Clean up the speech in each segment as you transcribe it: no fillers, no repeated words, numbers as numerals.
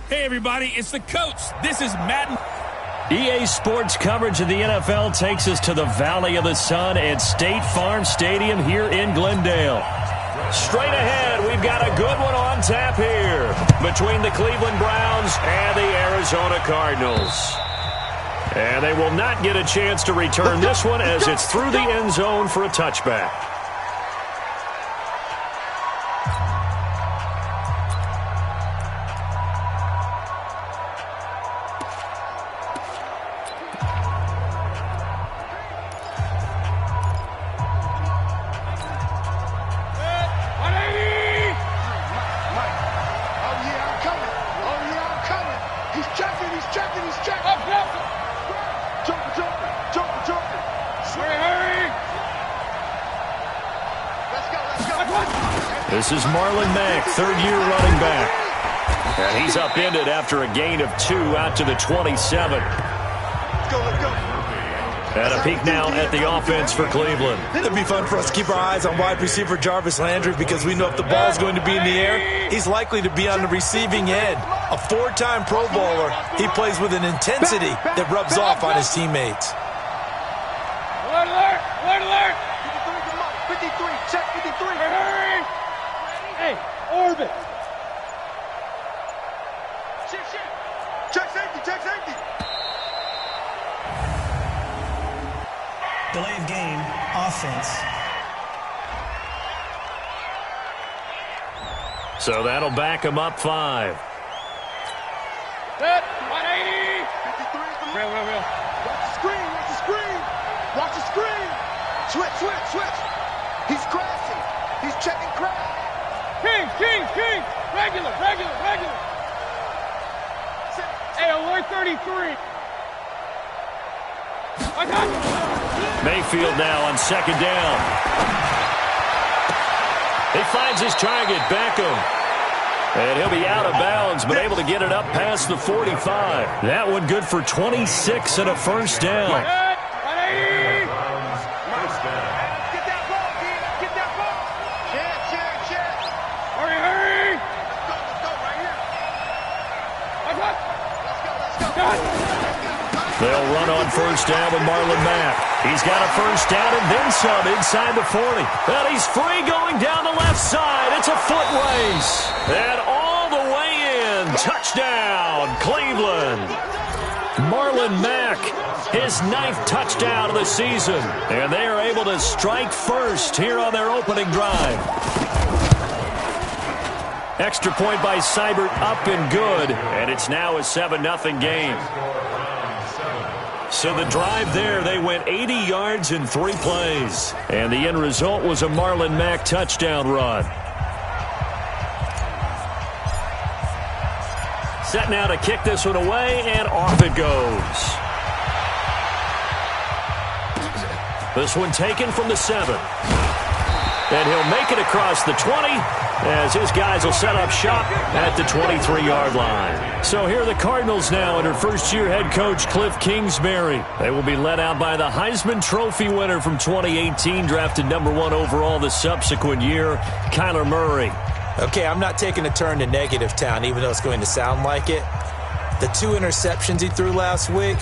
Hey, everybody, it's the coach. This is Madden. EA Sports coverage of the NFL takes us to the Valley of the Sun at State Farm Stadium here in Glendale. Straight ahead, we've got a good one on tap here between the Cleveland Browns and the Arizona Cardinals. And they will not get a chance to return this one as it's through the end zone for a touchback. This is Marlon Mack, third-year running back. And he's upended after a gain of 2 out to the 27. And a peek now at the offense for Cleveland. It'll be fun for us to keep our eyes on wide receiver Jarvis Landry because we know if the ball is going to be in the air, he's likely to be on the receiving end. A 4-time Pro Bowler, he plays with an intensity that rubs off on his teammates. Alert, alert, alert, alert. 53, check 53. Hurry. Hey, orbit. Check safety, check safety. Delay of game, offense. So that'll back him up 5. Set, 180. 53 is the Real. Watch the screen, watch the screen. Watch the screen. Switch. He's crashing. He's checking crash. King. Regular. Hey, alert 33. I got you. Mayfield now on second down. He finds his target, Beckham. And he'll be out of bounds, but able to get it up past the 45. That one good for 26 and a first down. 180. Get that ball, kid. Get that ball. Check. Hurry. Let's go right here. Let's go. They'll run on first down with Marlon Mack. He's got a first down and then some inside the 40. And he's free going down the left side. It's a foot race. And all the way in. Touchdown, Cleveland. Marlon Mack, his 9th touchdown of the season. And they are able to strike first here on their opening drive. Extra point by Seibert up and good. And it's now a 7-0 game. So the drive there, they went 80 yards in 3 plays. And the end result was a Marlon Mack touchdown run. Set now to kick this one away, and off it goes. This one taken from the 7. And he'll make it across the 20 as his guys will set up shop at the 23-yard line. So here are the Cardinals now under first-year head coach Cliff Kingsbury. They will be led out by the Heisman Trophy winner from 2018, drafted number 1 overall the subsequent year, Kyler Murray. Okay, I'm not taking a turn to negative town, even though it's going to sound like it. The 2 interceptions he threw last week,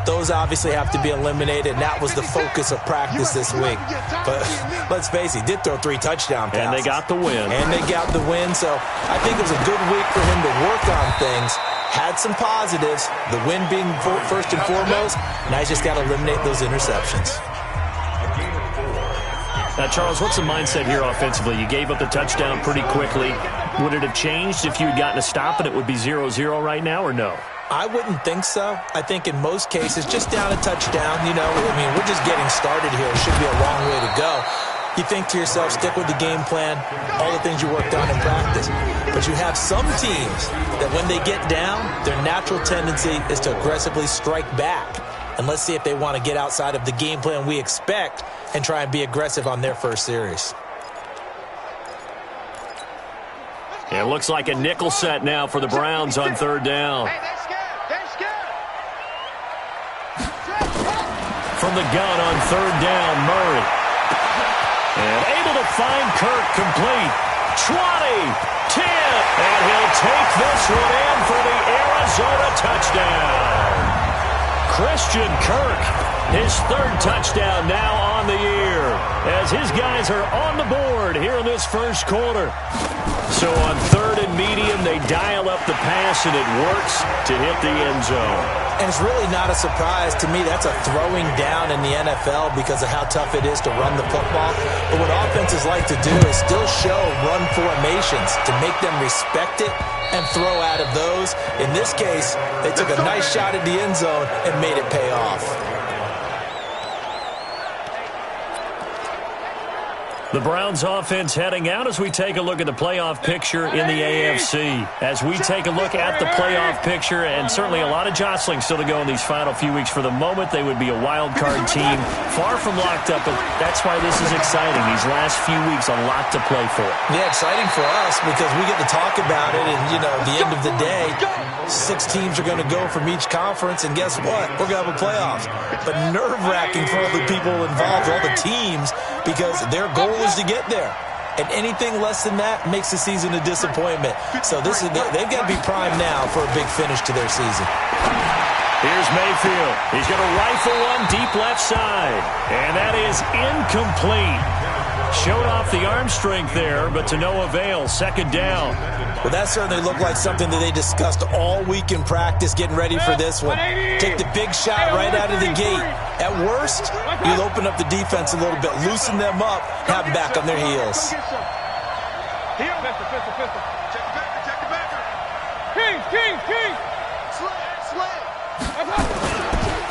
those obviously have to be eliminated, and that was the focus of practice this week. But let's face it, he did throw 3 touchdown passes. And they got the win. So I think it was a good week for him to work on things. Had some positives, the win being first and foremost. Now he's just got to eliminate those interceptions. Now, Charles, what's the mindset here offensively? You gave up the touchdown pretty quickly. Would it have changed if you had gotten a stop and it would be 0-0 right now, or no? I wouldn't think so. I think in most cases, just down a touchdown, we're just getting started here. It should be a long way to go. You think to yourself, stick with the game plan, all the things you worked on in practice. But you have some teams that when they get down, their natural tendency is to aggressively strike back. And let's see if they want to get outside of the game plan we expect and try and be aggressive on their first series. It looks like a nickel set now for the Browns on third down. From the gun on third down, Murray. And able to find Kirk complete. 20, 10, and he'll take this one in for the touchdown. Christian Kirk, his third touchdown now on the year, as his guys are on the board here in this first quarter. So on third and medium, they dial up the pass, and it works to hit the end zone. And it's really not a surprise to me. That's a throwing down in the NFL because of how tough it is to run the football. But what offenses like to do is still show run formations to make them respect it and throw out of those. In this case, they took a nice shot at the end zone and made it pay off. The Browns offense heading out as we take a look at the playoff picture in the AFC. As we take a look at the playoff picture, and certainly a lot of jostling still to go in these final few weeks. For the moment, they would be a wild card team, far from locked up, but that's why this is exciting. These last few weeks, a lot to play for. Yeah, exciting for us because we get to talk about it, and, you know, at the end of the day, 6 teams are going to go from each conference, and guess what? We're going to have a playoffs. But nerve-wracking for all the people involved, all the teams, because their goal is to get there. And anything less than that makes the season a disappointment. So they've got to be primed now for a big finish to their season. Here's Mayfield. He's going to rifle one deep left side. And that is incomplete. Showed off the arm strength there, but to no avail. Second down. Well, that certainly looked like something that they discussed all week in practice, getting ready for this one. Take the big shot right out of the gate. At worst, you'll open up the defense a little bit, loosen them up, have them back on their heels. King!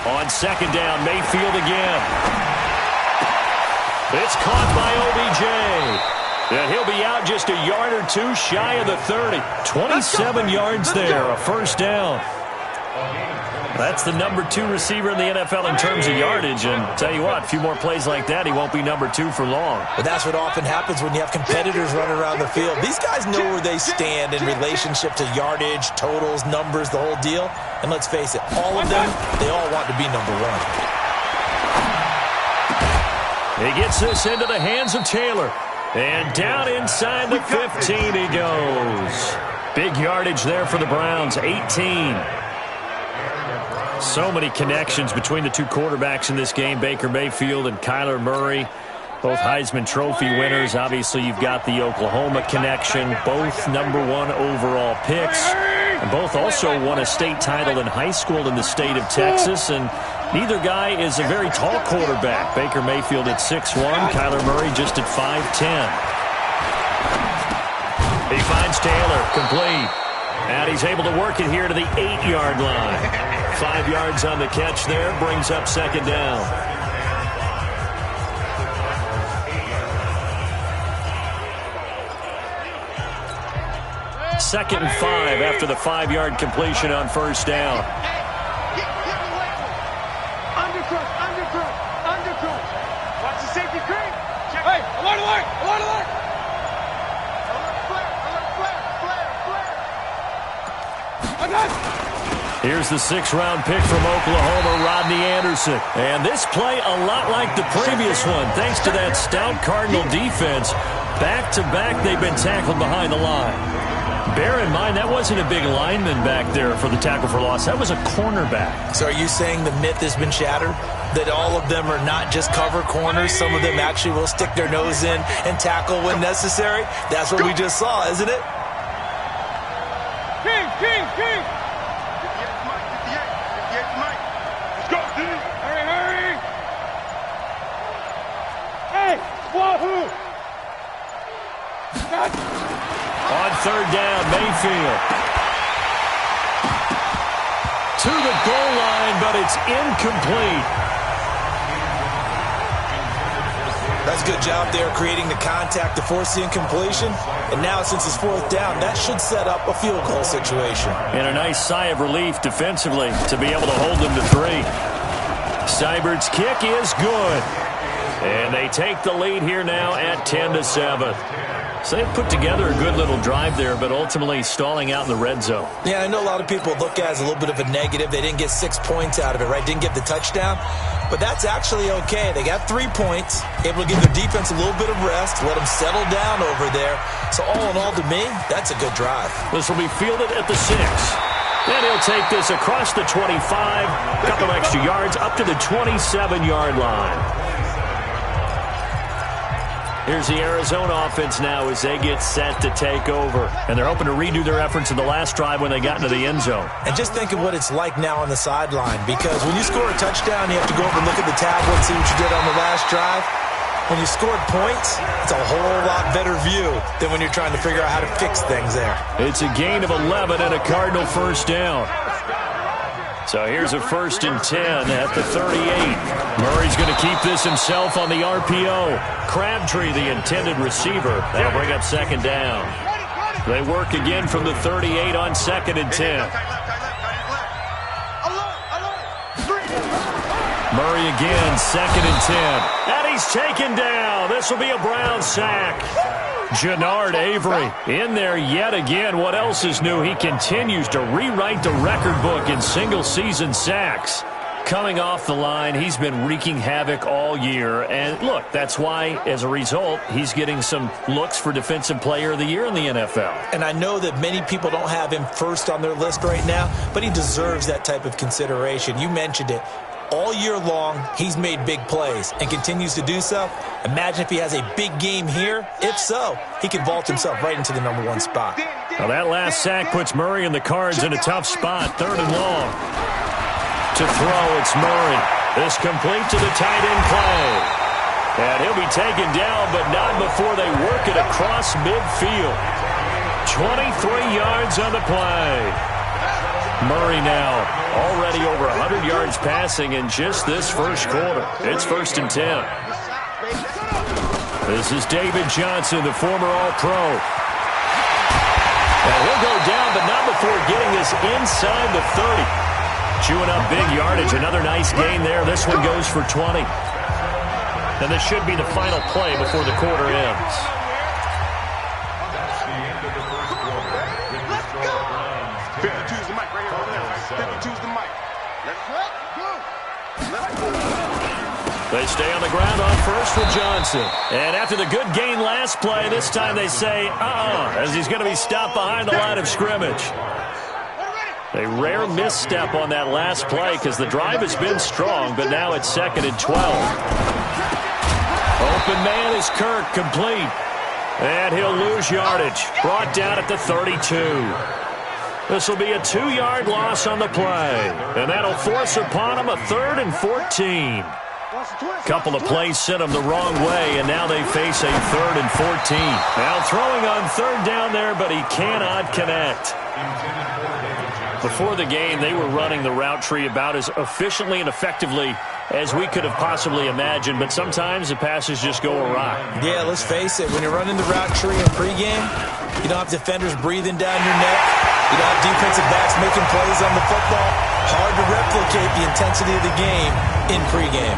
On second down, Mayfield again. It's caught by OBJ. And he'll be out just a yard or two shy of the 30. 27 yards there, a first down. That's the number 2 receiver in the NFL in terms of yardage. And tell you what, a few more plays like that, he won't be number 2 for long. But that's what often happens when you have competitors running around the field. These guys know where they stand in relationship to yardage, totals, numbers, the whole deal. And let's face it, all of them, they all want to be number 1. He gets this into the hands of Taylor. And down inside the 15 he goes. Big yardage there for the Browns, 18. So many connections between the two quarterbacks in this game, Baker Mayfield and Kyler Murray. Both Heisman Trophy winners. Obviously, you've got the Oklahoma connection. Both number 1 overall picks. And both also won a state title in high school in the state of Texas. And neither guy is a very tall quarterback. Baker Mayfield at 6'1", Kyler Murray just at 5'10". He finds Taylor, complete. And he's able to work it here to the 8-yard line. 5 yards on the catch there, brings up second down. Second and 5 after the 5-yard completion on first down. Undercross. Watch the safety creep. Hey, alert. Here's the 6th-round pick from Oklahoma, Rodney Anderson. And this play a lot like the previous one, thanks to that stout Cardinal defense. Back-to-back, they've been tackled behind the line. Bear in mind, that wasn't a big lineman back there for the tackle for loss. That was a cornerback. So are you saying the myth has been shattered? That all of them are not just cover corners? Some of them actually will stick their nose in and tackle when necessary? That's what we just saw, isn't it? King! Hurry! Hey, wahoo! On third down, Mayfield. To the goal line, but it's incomplete. That's a good job there creating the contact to force the incompletion. And now, since it's 4th down, that should set up a field goal situation. And a nice sigh of relief defensively to be able to hold them to 3. Seibert's kick is good. And they take the lead here now at 10-7. So they've put together a good little drive there, but ultimately stalling out in the red zone. Yeah, I know a lot of people look at it as a little bit of a negative. They didn't get 6 points out of it, right? Didn't get the touchdown. But that's actually okay. They got 3 points, able to give their defense a little bit of rest, let them settle down over there. So all in all, to me, that's a good drive. This will be fielded at the 6. And he'll take this across the 25, a couple extra yards, up to the 27-yard line. Here's the Arizona offense now as they get set to take over. And they're hoping to redo their efforts in the last drive when they got into the end zone. And just think of what it's like now on the sideline, because when you score a touchdown, you have to go over and look at the tablet and see what you did on the last drive. When you scored points, it's a whole lot better view than when you're trying to figure out how to fix things there. It's a gain of 11 and a Cardinal first down. So here's a 1st and 10 at the 38. Murray's going to keep this himself on the RPO. Crabtree, the intended receiver. That'll bring up 2nd down. They work again from the 38 on 2nd and 10. Murray again, 2nd and 10. And he's taken down. This will be a Brown sack. Jannard Avery in there yet again. What else is new? He continues to rewrite the record book in single-season sacks. Coming off the line, he's been wreaking havoc all year. And look, that's why, as a result, he's getting some looks for Defensive Player of the Year in the NFL. And I know that many people don't have him first on their list right now, but he deserves that type of consideration. You mentioned it. All year long, he's made big plays and continues to do so. Imagine if he has a big game here. If so, he could vault himself right into the #1 spot. Now that last sack puts Murray and the Cards in a tough spot. 3rd and long. To throw, it's Murray. This complete to the tight end play. And he'll be taken down, but not before they work it across midfield. 23 yards on the play. Murray now already over 100 yards passing in just this first quarter. It's 1st and 10. This is David Johnson, the former All-Pro. And he'll go down, but not before getting this inside the 30. Chewing up big yardage. Another nice gain there. This one goes for 20. And this should be the final play before the quarter ends. They stay on the ground on first with Johnson. And after the good gain last play, this time they say, as he's going to be stopped behind the line of scrimmage. A rare misstep on that last play because the drive has been strong, but now it's 2nd and 12. Open man is Kirk, complete. And he'll lose yardage. Brought down at the 32. This will be a 2-yard loss on the play. And that'll force upon him a 3rd and 14. Couple of plays sent them the wrong way, and now they face a 3rd and 14. Now throwing on 3rd down there, but he cannot connect. Before the game, they were running the route tree about as efficiently and effectively as we could have possibly imagined, but sometimes the passes just go awry. Yeah, let's face it. When you're running the route tree in pregame, you don't have defenders breathing down your neck. You don't have defensive backs making plays on the football. Hard to replicate the intensity of the game in pregame.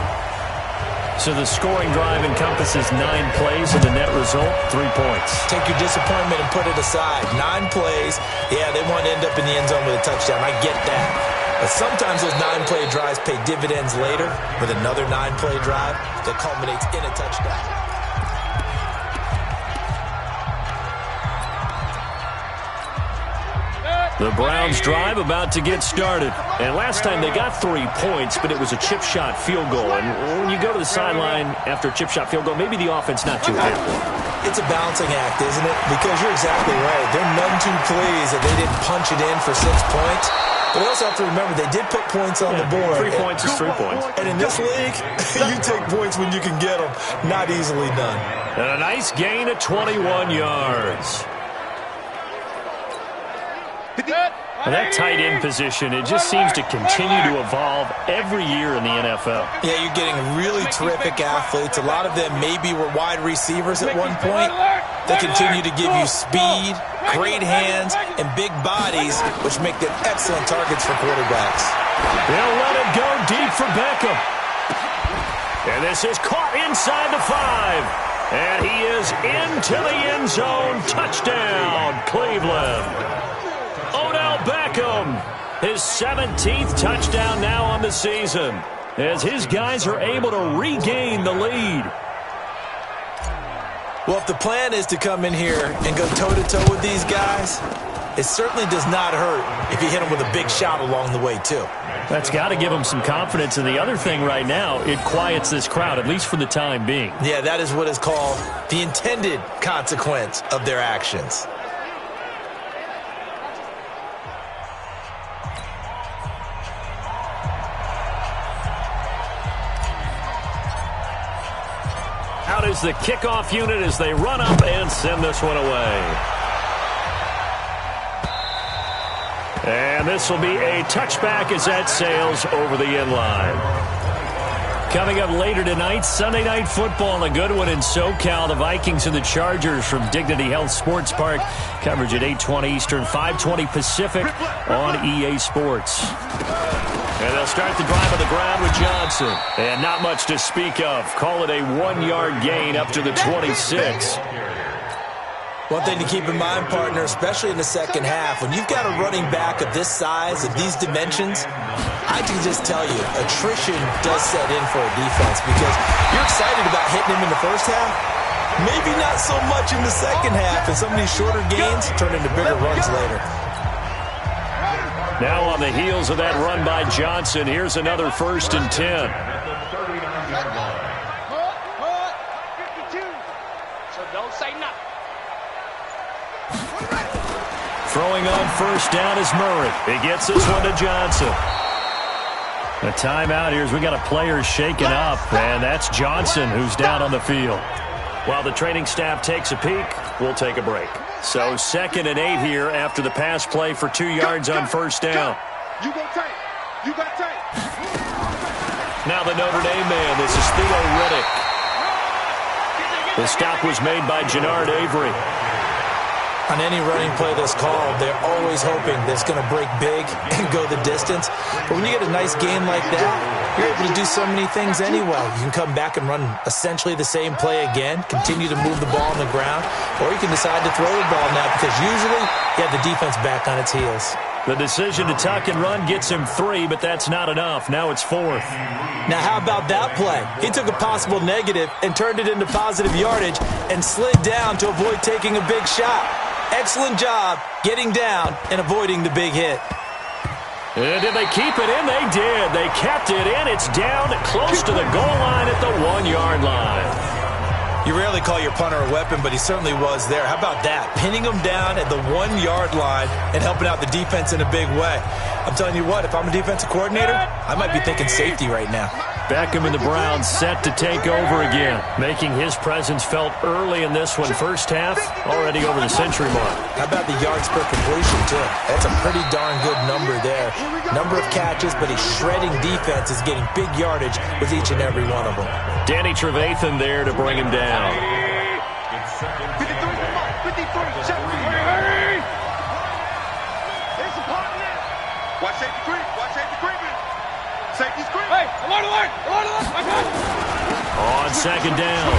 So the scoring drive encompasses 9 plays, and the net result, 3 points. Take your disappointment and put it aside. 9 plays. Yeah, they want to end up in the end zone with a touchdown. I get that. But sometimes those 9-play drives pay dividends later with another 9-play drive that culminates in a touchdown. The Browns drive about to get started. And last time they got 3 points, but it was a chip shot field goal. And when you go to the sideline after a chip shot field goal, maybe the offense not too happy. It's a balancing act, isn't it? Because you're exactly right. They're none too pleased that they didn't punch it in for 6 points. But we also have to remember they did put points on the board. 3 points is 3 points. And in this league, you take points when you can get them. Not easily done. And a nice gain of 21 yards. And that tight end position, it just seems to continue to evolve every year in the NFL. Yeah, you're getting really terrific athletes. A lot of them maybe were wide receivers at one point. They continue to give you speed, great hands, and big bodies, which make them excellent targets for quarterbacks. They'll let it go deep for Beckham. And this is caught inside the 5. And he is into the end zone. Touchdown, Cleveland. Odell Beckham, his 17th touchdown now on the season, as his guys are able to regain the lead. Well, if the plan is to come in here and go toe-to-toe with these guys, it certainly does not hurt if you hit him with a big shot along the way, too. That's got to give him some confidence. And the other thing right now, it quiets this crowd, at least for the time being. Yeah, that is what is called the intended consequence of their actions. Out is the kickoff unit as they run up and send this one away. And this will be a touchback as that sails over the end line. Coming up later tonight, Sunday Night Football, a good one in SoCal. The Vikings and the Chargers from Dignity Health Sports Park. Coverage at 8:20 Eastern, 5:20 Pacific on EA Sports. And they'll start the drive on the ground with Johnson. And not much to speak of. Call it a 1-yard gain up to the 26. One thing to keep in mind, partner, especially in the second half, when you've got a running back of this size, of these dimensions, I can just tell you, attrition does set in for a defense because you're excited about hitting him in the first half. Maybe not so much in the second half, and some of these shorter gains turn into bigger runs later. Now on the heels of that run by Johnson, here's another 1st and 10. So don't say nothing. Throwing on 1st down is Murray. He gets this one to Johnson. A timeout here as we got a player shaken up, and that's Johnson who's down on the field. While the training staff takes a peek, we'll take a break. So 2nd and 8 here after the pass play for 2 yards on 1st down. You go tight. You got tight. Now the Notre Dame man, this is Theo Riddick. The stop was made by Jannard Avery. On any running play that's called, they're always hoping that it's going to break big and go the distance. But when you get a nice game like that, you're able to do so many things anyway. You can come back and run essentially the same play again, continue to move the ball on the ground, or you can decide to throw the ball now because usually you have the defense back on its heels. The decision to tuck and run gets him 3, but that's not enough. Now it's 4th. Now how about that play? He took a possible negative and turned it into positive yardage and slid down to avoid taking a big shot. Excellent job getting down and avoiding the big hit. And did they keep it in? They did. They kept it in. It's down close to the goal line at the 1-yard line. You rarely call your punter a weapon, but he certainly was there. How about that? Pinning him down at the 1-yard line and helping out the defense in a big way. I'm telling you what, if I'm a defensive coordinator, I might be thinking safety right now. Beckham and the Browns set to take over again, making his presence felt early in this one. First half, already over the century mark. How about the yards per completion, too? That's a pretty darn good number there. Number of catches, but his shredding defense is getting big yardage with each and every one of them. Danny Trevathan there to bring him down. 53, 53, check. Hurry! There's a partner. Watch safety creep. Watch safety creeping. Safety creep. Hey, alert, alert, alert, alert. On 2nd down,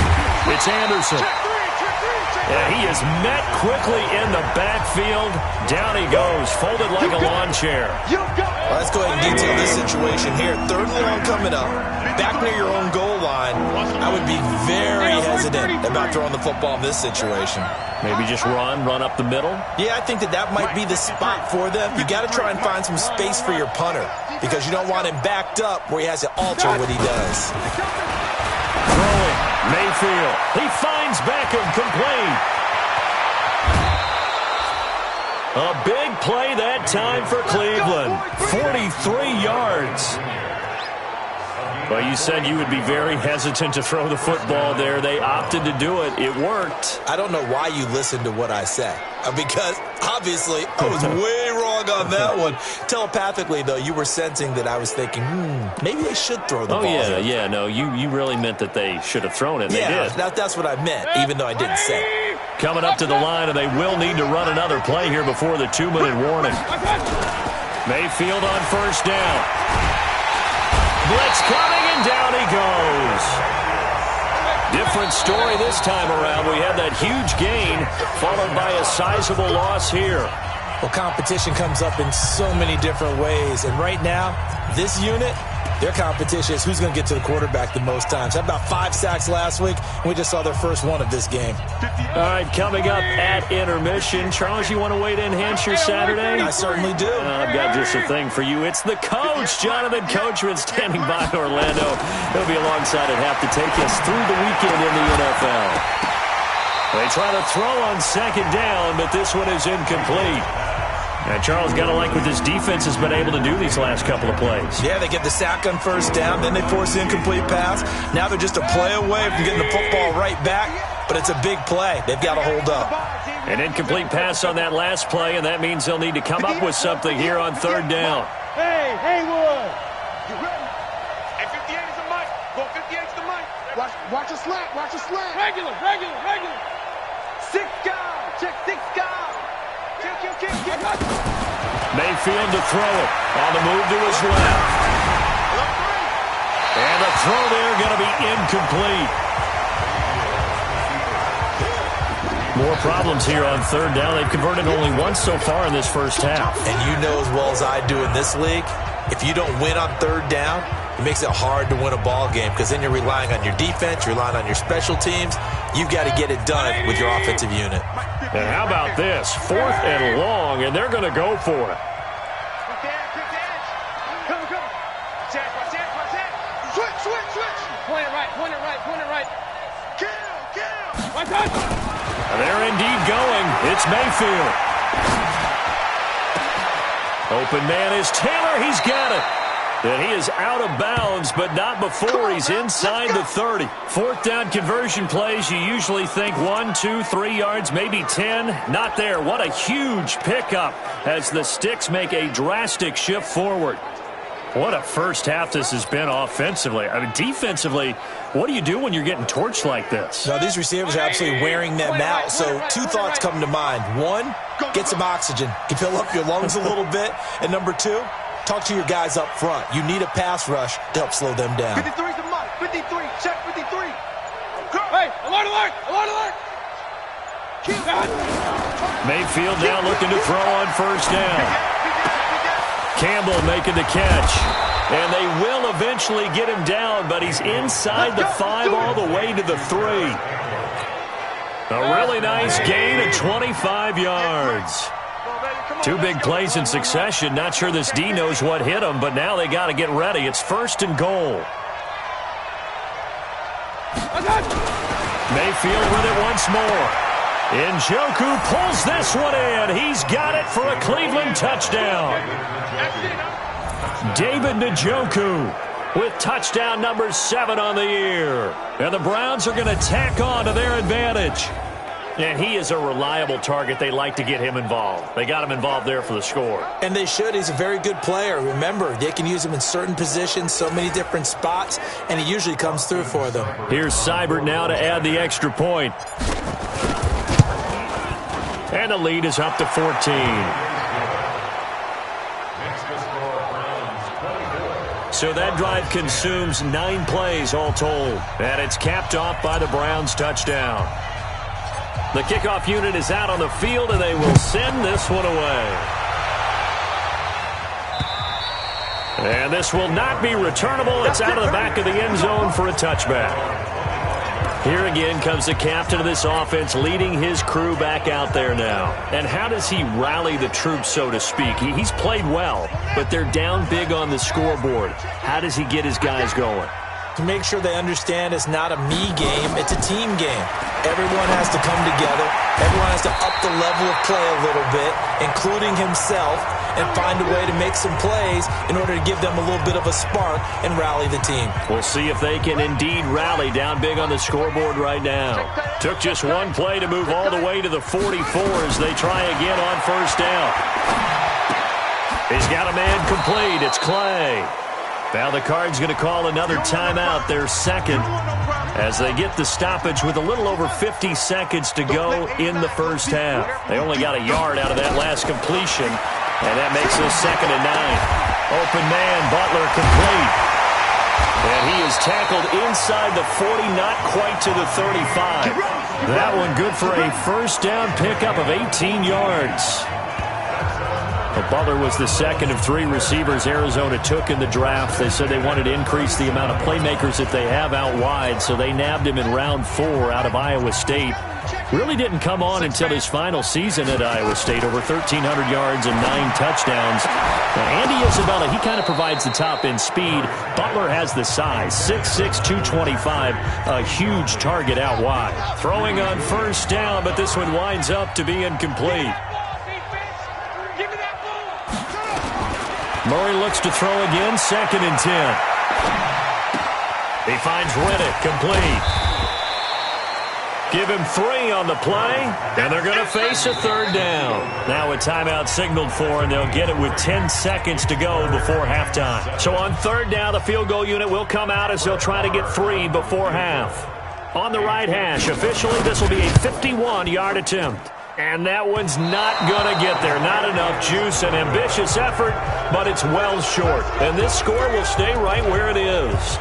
it's Anderson. Yeah, he is met quickly in the backfield. Down he goes, folded like a lawn chair. Well, let's go ahead and detail this situation here. 3rd and long coming up. Back near your own goal line. I would be very hesitant about throwing the football in this situation. Maybe just run up the middle? Yeah, I think that might be the spot for them. You got to try and find some space for your punter because you don't want him backed up where he has to alter what he does. Throwing, Mayfield. He finds Beckham complete. A big play that time for Cleveland. 43 yards. Well, you said you would be very hesitant to throw the football there. They opted to do it. It worked. I don't know why you listened to what I said. Because, obviously, I was way wrong on that one. Telepathically, though, you were sensing that I was thinking, maybe they should throw the ball. Oh, yeah, no, you really meant that they should have thrown it. They did. That's what I meant, even though I didn't say it. Coming up to the line, and they will need to run another play here before the 2-minute warning. Mayfield on 1st down. Blitz coming, and down he goes. Different story this time around. We had that huge gain, followed by a sizable loss here. Well, competition comes up in so many different ways, and right now, this unit, Their competition is who's going to get to the quarterback the most times. Had about 5 sacks last week, and we just saw their first one of this game. All right, coming up at intermission. Charles, you want to wait to enhance your Saturday? I certainly do. I've got just a thing for you. It's the coach, Jonathan Coachman, standing by Orlando. He'll be alongside at half to take us through the weekend in the NFL. They try to throw on second down, but this one is incomplete. And Charles, got to like what this defense has been able to do these last couple of plays. Yeah, they get the sack on first down, then they force the incomplete pass. Now they're just a play away from getting the football right back, but it's a big play. They've got to hold up. An incomplete pass on that last play, and that means they'll need to come up with something here on third down. Hey, Haywood! You ready? And 58 is the mic. Go 58 is the mic. Watch a slant, watch a slant. Regular. 6 guys. Check 6 guys. Kick. Mayfield to throw it. On the move to his left. And the throw there going to be incomplete. More problems here on third down. They've converted only once so far in this first half. And you know as well as I do in this league, if you don't win on third down, it makes it hard to win a ball game because then you're relying on your defense, you're relying on your special teams. You've got to get it done with your offensive unit. And how about this? 4th and long, and they're going to go for it. Quick edge. Come. Check. Switch. Point it right. Kill. My touch. They're indeed going. It's Mayfield. Open man is Taylor. He's got it. And he is out of bounds, but not before he's inside the 30. 4th down conversion plays, you usually think 1, 2, 3 yards, maybe 10. Not there. What a huge pickup as the Sticks make a drastic shift forward. What a first half this has been offensively. I mean, defensively, what do you do when you're getting torched like this? Now, these receivers are absolutely wearing them out. So 2 thoughts come to mind. 1, get some oxygen. You fill up your lungs a little bit. And number 2, talk to your guys up front. You need a pass rush to help slow them down. 53 is the mic. 53. Check 53. Hey, alert. Kill. Mayfield now looking to throw on first down. Campbell making the catch. And they will eventually get him down, but he's inside the 5 all the way to the 3. A really nice gain of 25 yards. 2 big plays in succession. Not sure this D knows what hit him, but now they got to get ready. It's 1st and goal. Mayfield with it once more. Njoku pulls this one in. He's got it for a Cleveland touchdown. David Njoku with touchdown number 7 on the year. And the Browns are going to tack on to their advantage. And he is a reliable target. They like to get him involved. They got him involved there for the score. And they should. He's a very good player. Remember, they can use him in certain positions, so many different spots, and he usually comes through for them. Here's Seibert now to add the extra point. And the lead is up to 14. So that drive consumes 9 plays all told. And it's capped off by the Browns' touchdown. The kickoff unit is out on the field, and they will send this one away. And this will not be returnable. It's out of the back of the end zone for a touchback. Here again comes the captain of this offense leading his crew back out there now. And how does he rally the troops, so to speak? He's played well, but they're down big on the scoreboard. How does he get his guys going? To make sure they understand it's not a me game, it's a team game. Everyone has to come together. Everyone has to up the level of play a little bit, including himself, and find a way to make some plays in order to give them a little bit of a spark and rally the team. We'll see if they can indeed rally down big on the scoreboard right now. Took just 1 play to move all the way to the 44 as they try again on first down. He's got a man complete. It's Clay. Now the Cards going to call another timeout, their second, as they get the stoppage with a little over 50 seconds to go in the first half. They only got a yard out of that last completion, and that makes it 2nd and 9. Open man, Butler complete. And he is tackled inside the 40, not quite to the 35. That one good for a first down pickup of 18 yards. Well, Butler was the second of 3 receivers Arizona took in the draft. They said they wanted to increase the amount of playmakers that they have out wide, so they nabbed him in round 4 out of Iowa State. Really didn't come on until his final season at Iowa State, over 1,300 yards and 9 touchdowns. Now, Andy Isabella, he kind of provides the top-end speed. Butler has the size, 6'6", 225, a huge target out wide. Throwing on first down, but this one winds up to be incomplete. Murray looks to throw again, 2nd and 10. He finds Riddick, complete. Give him 3 on the play, and they're going to face a 3rd down. Now a timeout signaled for, and they'll get it with 10 seconds to go before halftime. So on 3rd down, the field goal unit will come out as they'll try to get 3 before half. On the right hash, officially this will be a 51-yard attempt. And that one's not going to get there. Not enough juice, an ambitious effort, but it's well short. And this score will stay right where it is.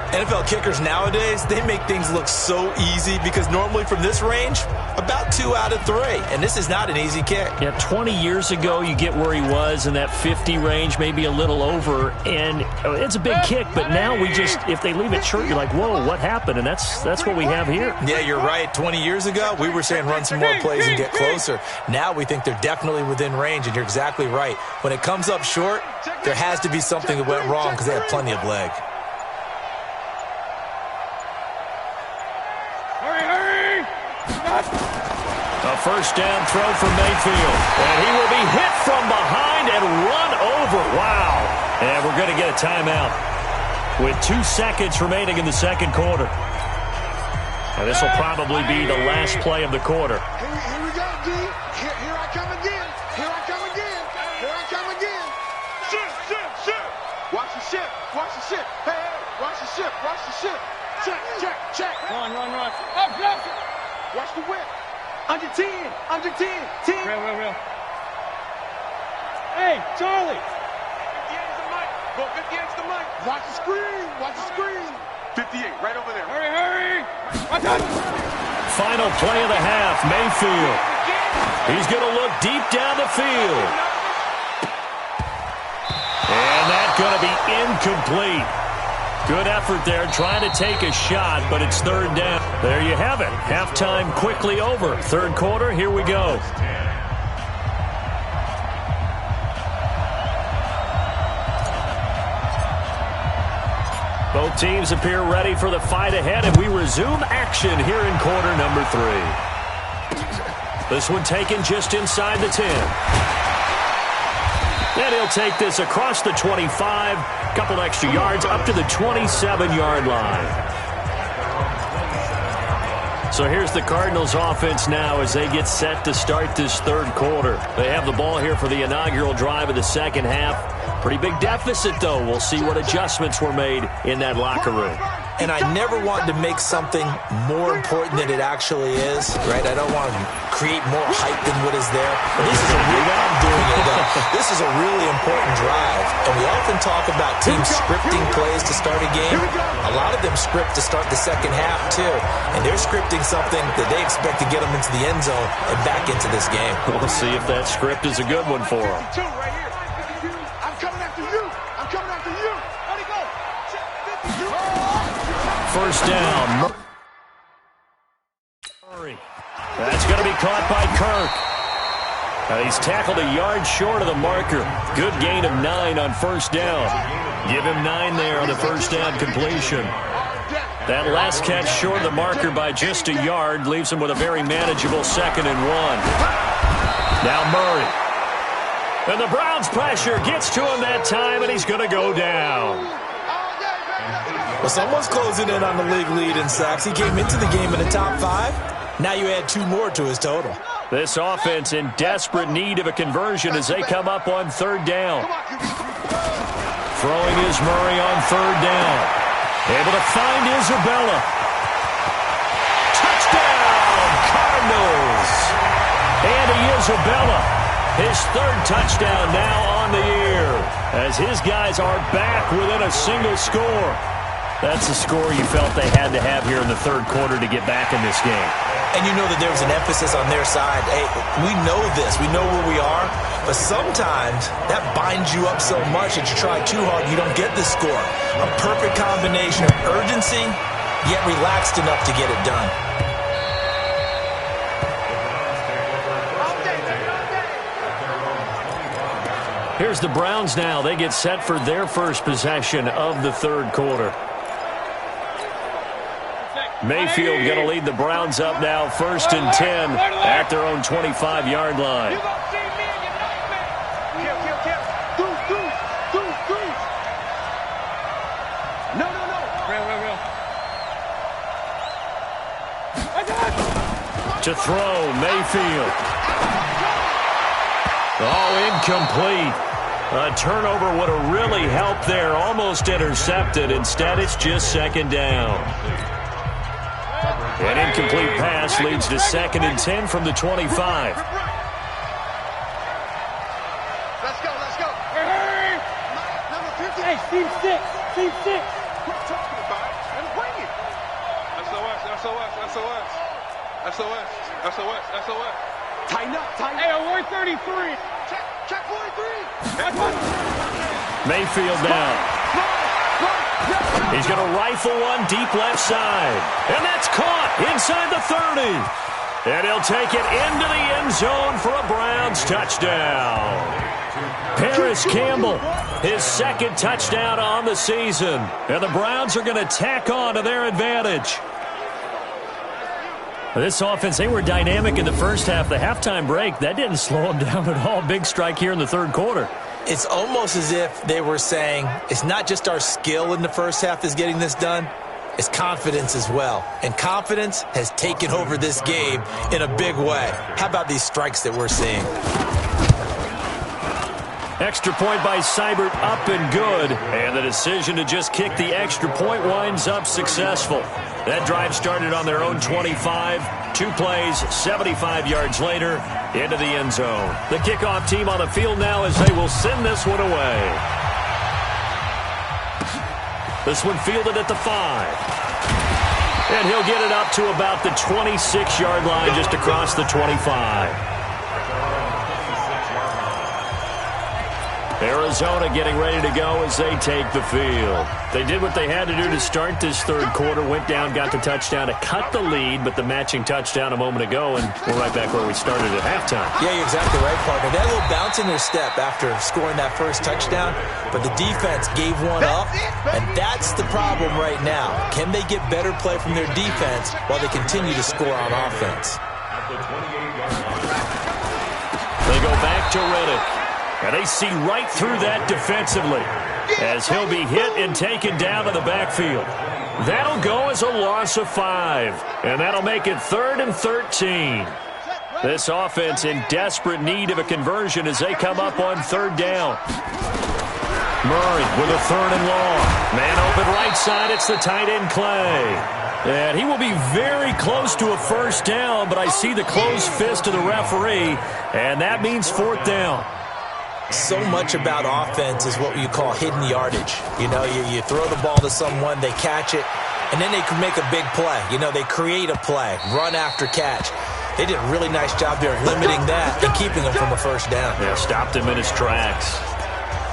NFL kickers nowadays, they make things look so easy because normally from this range, about 2 out of 3. And this is not an easy kick. Yeah, 20 years ago, you get where he was in that 50 range, maybe a little over. And it's a big kick, but now we just, if they leave it short, you're like, whoa, what happened? And that's what we have here. Yeah, you're right. 20 years ago, we were saying run some more plays and get closer. Now we think they're definitely within range, and you're exactly right. When it comes up short, there has to be something that went wrong because they have plenty of leg. A first down throw for Mayfield. And he will be hit from behind and run over. Wow. And we're going to get a timeout with 2 seconds remaining in the 2nd quarter. And this will probably be the last play of the quarter. Here we go, D. Here I come again. Here I come again. Here I come again. Ship. Watch the ship. Watch the ship. Hey, watch the ship. Watch the ship. Check. Run. Up. Watch the whip. Under 10. 10. Real. Hey, Charlie. 50 against the mic. Watch the screen. 58, right over there. Hurry. Watch out. Final play of the half, Mayfield. He's going to look deep down the field. And that's going to be incomplete. Good effort there, trying to take a shot, but it's 3rd down. There you have it. Halftime quickly over. 3rd quarter, here we go. Both teams appear ready for the fight ahead, and we resume action here in quarter number 3. This one taken just inside the 10. And he'll take this across the 25, couple extra yards up to the 27-yard line. So here's the Cardinals offense now as they get set to start this 3rd quarter. They have the ball here for the inaugural drive of the 2nd half. Pretty big deficit, though. We'll see what adjustments were made in that locker room. And I never want to make something more important than it actually is, right? I don't want to create more hype than what is there. But this is This is a really important drive. And we often talk about teams scripting plays to start a game. A lot of them script to start the 2nd half, too. And they're scripting something that they expect to get them into the end zone and back into this game. We'll see if that script is a good one for them. I'm coming after you. Let it go. First down. Murray. That's going to be caught by Kirk. He's tackled a yard short of the marker. Good gain of 9 on first down. Give him 9 there on the first down completion. That last catch short of the marker by just a yard leaves him with a very manageable 2nd and 1. Now Murray. And the Browns' pressure gets to him that time, and he's going to go down. Well, someone's closing in on the league lead in sacks. He came into the game in the top 5. Now you add 2 more to his total. This offense in desperate need of a conversion as they come up on 3rd down. Throwing is Murray on 3rd down. Able to find Isabella. Touchdown, Cardinals. Andy Isabella, his 3rd touchdown now on the year as his guys are back within a single score. That's a score you felt they had to have here in the third quarter to get back in this game. And you know that there was an emphasis on their side. Hey, we know this. We know where we are. But sometimes that binds you up so much that you try too hard, you don't get the score. A perfect combination of urgency, yet relaxed enough to get it done. Here's the Browns now. They get set for their first possession of the third quarter. Mayfield going to lead the Browns up now, 1st and 10 at their own 25-yard line. To throw, Mayfield. Oh, incomplete. A turnover would have really helped there, almost intercepted. Instead, it's just 2nd down. An incomplete pass leads to 2nd and 10 from the 25. Let's go, let's go. Hey! Number 50. Hey, team 6. Team 6. Quit talking about it and bring it. SOS. Tighten up. Hey, a 133. Check 43. Mayfield now. He's going to rifle one deep left side. And that's caught inside the 30. And he'll take it into the end zone for a Browns touchdown. Paris Campbell, his 2nd touchdown on the season. And the Browns are going to tack on to their advantage. This offense, they were dynamic in the first half. The halftime break, that didn't slow them down at all. Big strike here in the third quarter. It's almost as if they were saying, it's not just our skill in the first half that's getting this done, it's confidence as well. And confidence has taken over this game in a big way. How about these strikes that we're seeing? Extra point by Seibert, up and good. And the decision to just kick the extra point winds up successful. That drive started on their own 25. 2 plays, 75 yards later, into the end zone. The kickoff team on the field now as they will send this one away. This one fielded at the 5. And he'll get it up to about the 26-yard line, just across the 25. Arizona getting ready to go as they take the field. They did what they had to do to start this third quarter. Went down, got the touchdown to cut the lead, but the matching touchdown a moment ago, and we're right back where we started at halftime. Yeah, you're exactly right, partner. They had a little bounce in their step after scoring that first touchdown, but the defense gave one up, and that's the problem right now. Can they get better play from their defense while they continue to score on offense? They go back to Reddick. And they see right through that defensively as he'll be hit and taken down to the backfield. That'll go as a loss of 5. And that'll make it 3rd and 13. This offense in desperate need of a conversion as they come up on 3rd down. Murray with a 3rd and long. Man open right side. It's the tight end Clay. And he will be very close to a 1st down, but I see the closed fist of the referee, and that means 4th down. So much about offense is what you call hidden yardage. You know, you throw the ball to someone, they catch it, and then they can make a big play. You know, they create a play, run after catch. They did a really nice job there of limiting that and keeping him from a 1st down. Yeah, stopped him in his tracks.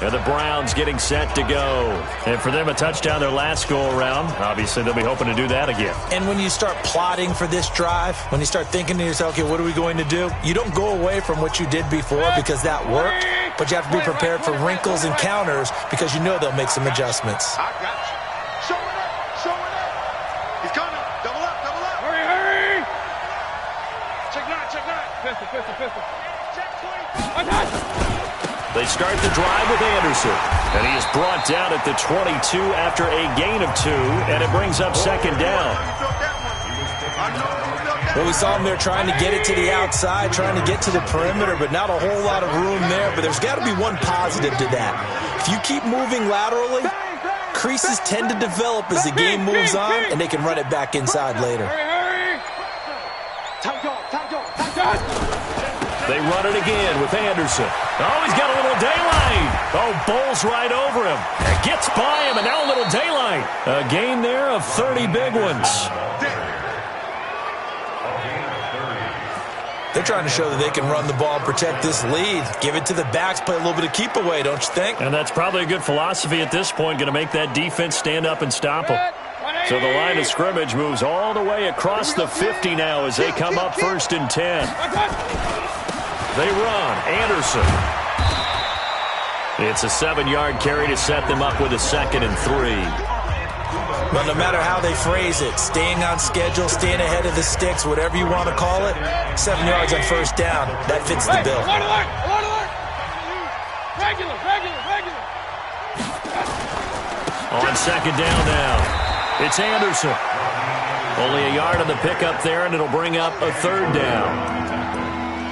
And the Browns getting set to go. And for them, a touchdown their last go-around. Obviously, they'll be hoping to do that again. And when you start plotting for this drive, when you start thinking to yourself, okay, what are we going to do? You don't go away from what you did before because that worked, but you have to be prepared for wrinkles and counters because you know they'll make some adjustments. I got you. Show it up. He's coming. Double up. Hurry. Check 9. Pistol. Check 20. They start the drive with Anderson. And he is brought down at the 22 after a gain of 2, and it brings up 2nd down. Well, we saw him there trying to get it to the outside, trying to get to the perimeter, but not a whole lot of room there. But there's got to be one positive to that. If you keep moving laterally, creases tend to develop as the game moves on, and they can run it back inside later. Hurry. Tight dog. They run it again with Anderson. Oh, he's got a little daylight. Oh, bowls right over him. And gets by him, and now a little daylight. A gain there of 30 big ones. They're trying to show that they can run the ball, protect this lead. Give it to the backs, play a little bit of keep away, don't you think? And that's probably a good philosophy at this point, going to make that defense stand up and stop them. So the line of scrimmage moves all the way across the 50 now as they come up 1st and 10. They run. Anderson. It's a 7-yard carry to set them up with a 2nd and 3. Well, no matter how they phrase it, staying on schedule, staying ahead of the sticks, whatever you want to call it, 7 yards on 1st down, that fits the bill. On 2nd down now. It's Anderson. Only a yard on the pickup there, and it'll bring up a 3rd down.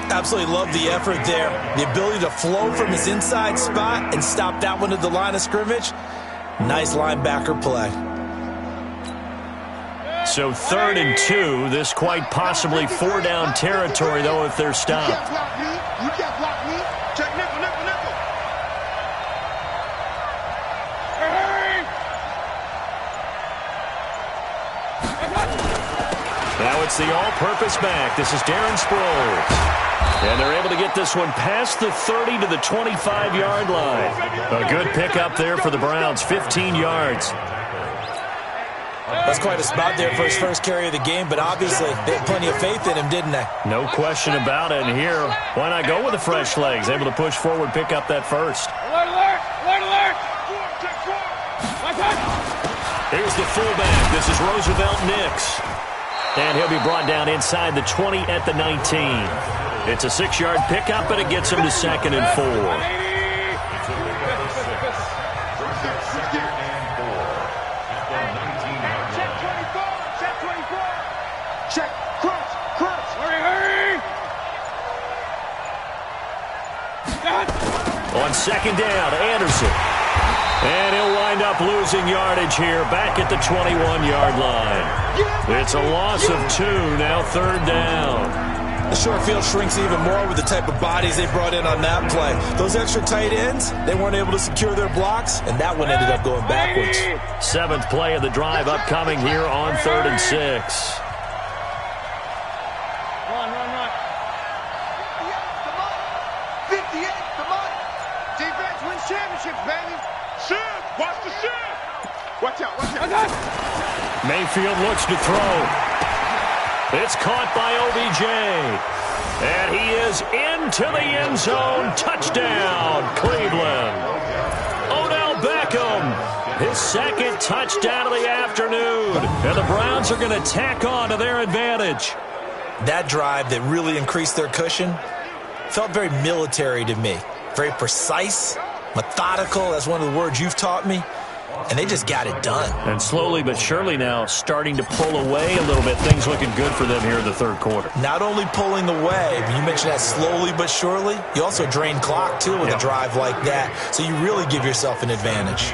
Absolutely love the effort there. The ability to flow from his inside spot and stop that one at the line of scrimmage. Nice linebacker play. So 3rd and 2. This quite possibly 4-down territory, though, if they're stopped. You can't block me. Check nickel. Now it's the all-purpose back. This is Darren Sproles. And they're able to get this one past the 30 to the 25-yard line. A good pickup there for the Browns, 15 yards. That's quite a spot there for his first carry of the game, but obviously they had plenty of faith in him, didn't they? No question about it. And here, why not go with the fresh legs? Able to push forward, pick up that first. Alert! Here's the fullback. This is Roosevelt Nix. And he'll be brought down inside the 20 at the 19. It's a 6-yard pickup, but it gets him to 2nd and 4. Check, crunch. Hurry! On 2nd down, Anderson. And he'll wind up losing yardage here back at the 21-yard line. It's a loss of 2, now 3rd down. The short field shrinks even more with the type of bodies they brought in on that play. Those extra tight ends, they weren't able to secure their blocks, and that one ended up going backwards. 7th play of the drive upcoming here on 3rd and 6. Run. 58, come on. Defense wins championships, baby. Shift, watch the shift. Watch out. Mayfield looks to throw. It's caught by OBJ. And he is into the end zone. Touchdown, Cleveland. Odell Beckham, his 2nd touchdown of the afternoon. And the Browns are going to tack on to their advantage. That drive that really increased their cushion felt very military to me. Very precise, methodical. That's one of the words you've taught me. And they just got it done. And slowly but surely now starting to pull away a little bit. Things looking good for them here in the 3rd quarter. Not only pulling away, but you mentioned that slowly but surely. You also drain clock, too, with a drive like that. So you really give yourself an advantage.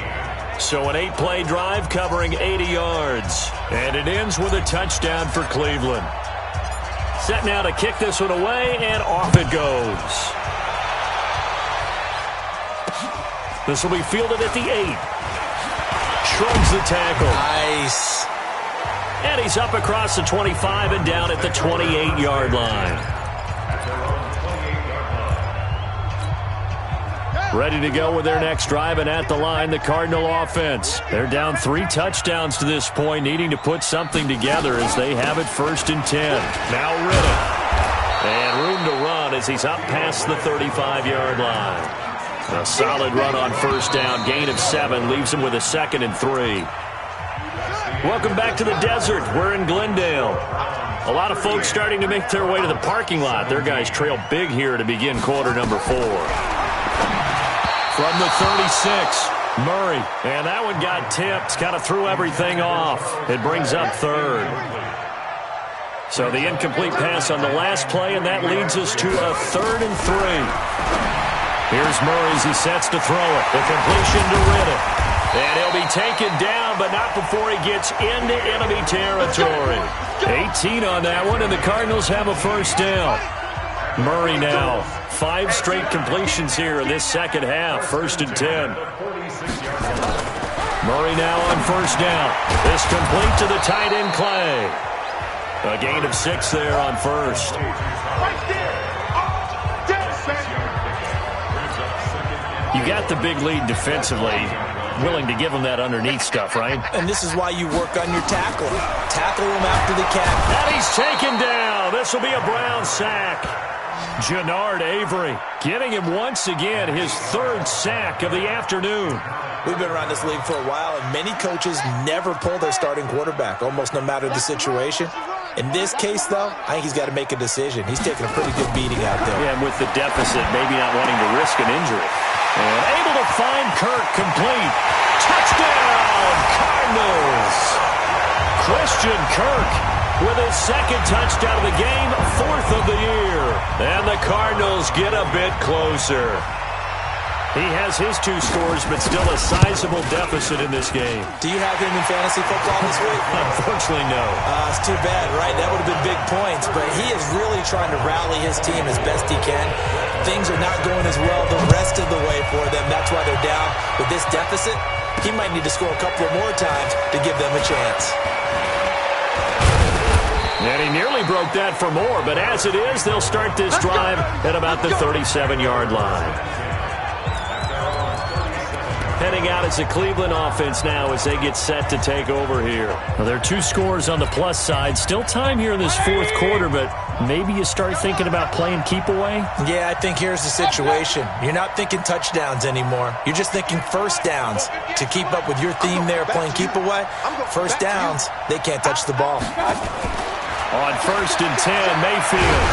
So an 8-play drive covering 80 yards. And it ends with a touchdown for Cleveland. Set now to kick this one away, and off it goes. This will be fielded at the 8. Shrugs the tackle. Nice. And he's up across the 25 and down at the 28-yard line. Ready to go with their next drive, and at the line, the Cardinal offense. They're down 3 touchdowns to this point, needing to put something together as they have it 1st and 10. Now Riddick. And room to run as he's up past the 35-yard line. A solid run on 1st down, gain of 7, leaves him with a 2nd and 3. Welcome back to the desert. We're in Glendale. A lot of folks starting to make their way to the parking lot. Their guys trail big here to begin quarter number 4. From the 36, Murray. And that one got tipped, kind of threw everything off. It brings up 3rd. So the incomplete pass on the last play, and that leads us to a 3rd and 3. Here's Murray as he sets to throw it. The completion to Riddick. And he'll be taken down, but not before he gets into enemy territory. 18 on that one, and the Cardinals have a 1st down. Murray now. 5 straight completions here in this second half. 1st and 10. Murray now on 1st down. This complete to the tight end, Clay. A gain of 6 there on 1st. You got the big lead defensively. Willing to give him that underneath stuff, right? And this is why you work on your tackling. Tackle him after the catch. And he's taken down. This will be a Brown sack. Jannard Avery getting him once again his 3rd sack of the afternoon. We've been around this league for a while, and many coaches never pull their starting quarterback, almost no matter the situation. In this case, though, I think he's got to make a decision. He's taking a pretty good beating out there. Yeah, and with the deficit, maybe not wanting to risk an injury. And able to find Kirk complete. Touchdown, Cardinals. Christian Kirk with his 2nd touchdown of the game, 4th of the year. And the Cardinals get a bit closer. He has his 2 scores, but still a sizable deficit in this game. Do you have him in fantasy football this week? Unfortunately, no. It's too bad, right? That would have been big points, but he is really trying to rally his team as best he can. Things are not going as well the rest of the way for them. That's why they're down. With this deficit, he might need to score a couple of more times to give them a chance. And he nearly broke that for more, but as it is, they'll start this drive at about the 37-yard line. Heading out as a Cleveland offense now as they get set to take over here. Well, there are 2 scores on the plus side. Still time here in this 4th quarter, but maybe you start thinking about playing keep away? Yeah, I think here's the situation. You're not thinking touchdowns anymore. You're just thinking 1st downs. To keep up with your theme there, playing keep away, 1st downs, they can't touch the ball. On 1st and 10, Mayfield.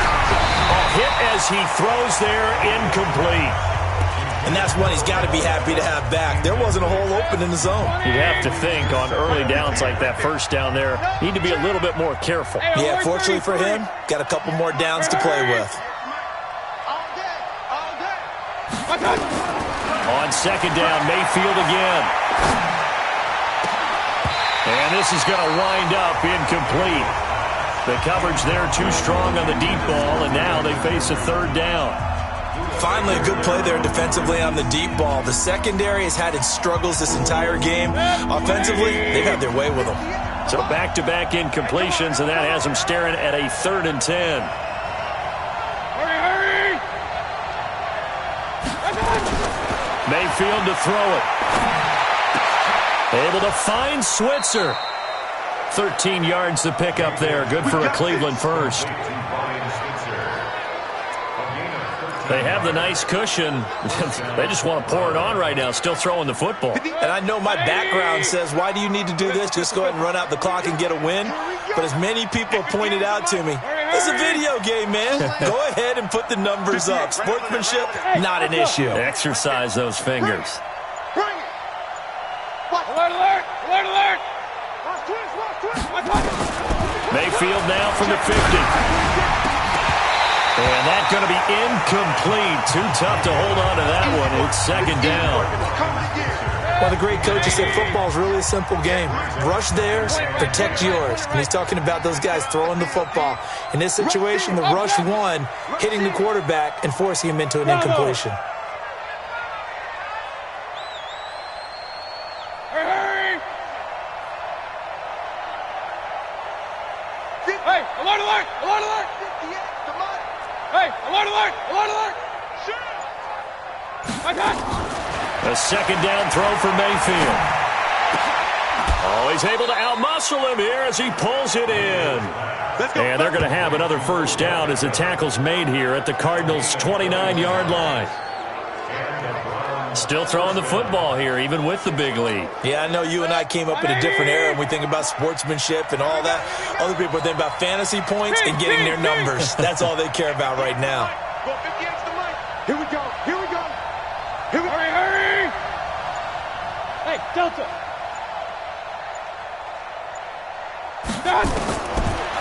A hit as he throws there, incomplete. And that's one he's got to be happy to have back. There wasn't a hole open in the zone. You'd have to think on early downs like that 1st down there, need to be a little bit more careful. Yeah, fortunately for him, got a couple more downs to play with. On 2nd down, Mayfield again. And this is going to wind up incomplete. The coverage there too strong on the deep ball, and now they face a 3rd down. Finally, a good play there defensively on the deep ball. The secondary has had its struggles this entire game. Offensively, they've had their way with them. So back-to-back incompletions, and that has them staring at a 3rd and 10. Hurry! Mayfield to throw it. Able to find Switzer. 13 yards to pick up there. Good for a Cleveland 1st. They have the nice cushion. They just want to pour it on right now, still throwing the football. And I know my background says, why do you need to do this? Just go ahead and run out the clock and get a win. But as many people pointed out to me, it's a video game, man. Go ahead and put the numbers up. Sportsmanship, not an issue. Exercise those fingers. Bring it. Watch. Alert, alert! Alert, alert! Watch twist, watch twist. Mayfield now from the 50. And that's going to be incomplete. Too tough to hold on to that one. It's 2nd down. Well, the great coach has said football is really a simple game. Rush theirs, protect yours. And he's talking about those guys throwing the football. In this situation, the rush won, hitting the quarterback and forcing him into an incompletion. Hurry! Hey, alert, alert! Alert, alert! Hey, alert, alert! Alert, alert! A 2nd down throw for Mayfield. Oh, he's able to outmuscle him here as he pulls it in. And they're going to have another 1st down as the tackle's made here at the Cardinals' 29-yard line. Still throwing the football here, even with the big lead. Yeah, I know you and I came up in a different era and we think about sportsmanship and all that. Other people think about fantasy points and getting their numbers. That's all they care about right now. Here we go. Here we go. Here we go. Hurry, hurry! Hey, Delta!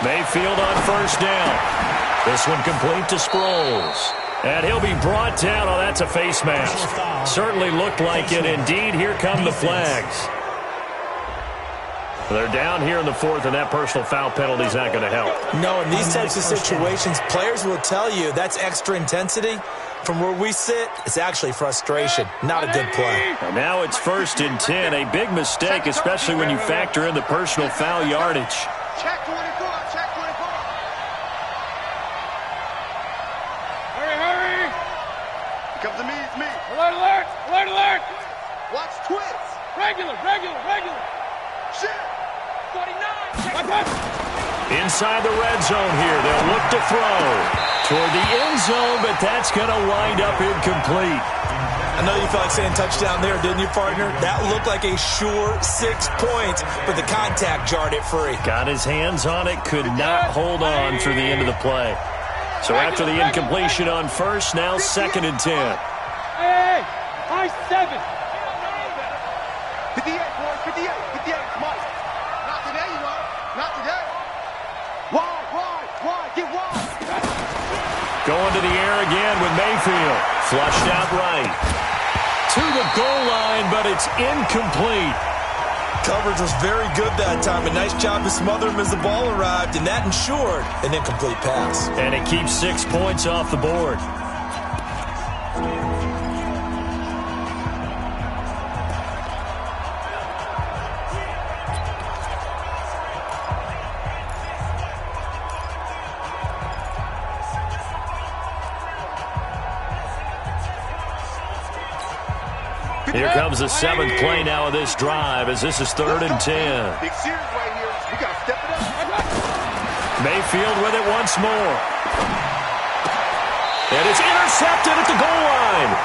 Mayfield on 1st down. This one complete to Sproles. And he'll be brought down. Oh, that's a face mask. Certainly looked like it. Indeed, here come the flags. They're down here in the fourth, and that personal foul penalty is not going to help. No, in these types of situations, players will tell you that's extra intensity. From where we sit, it's actually frustration, not a good play. And now it's 1st and 10, a big mistake, especially when you factor in the personal foul yardage. Check 24, check 24. Hurry! It comes to me, it's me. Alert! Watch twits. Regular! Shit. 49! Inside the red zone here, they'll look to throw toward the end zone, but that's going to wind up incomplete. I know you felt like saying touchdown there, didn't you, partner? That looked like a sure 6 points, but the contact jarred it free. Got his hands on it, could not hold on through the end of the play. So after the incompletion on first, now 2nd and 10. Hey! High 7! 58, boys, 58. Come on. Not today, you know. Not today. Wide. Get wide. Going to the air again with Mayfield. Flushed out right. To the goal line, but it's incomplete. Coverage was very good that time. A nice job to smother him as the ball arrived, and that ensured an incomplete pass. And it keeps 6 points off the board. Here comes the 7th play now of this drive as this is 3rd and 10. Big series right here. We got to step it up. Mayfield with it once more. And it's intercepted at the goal line.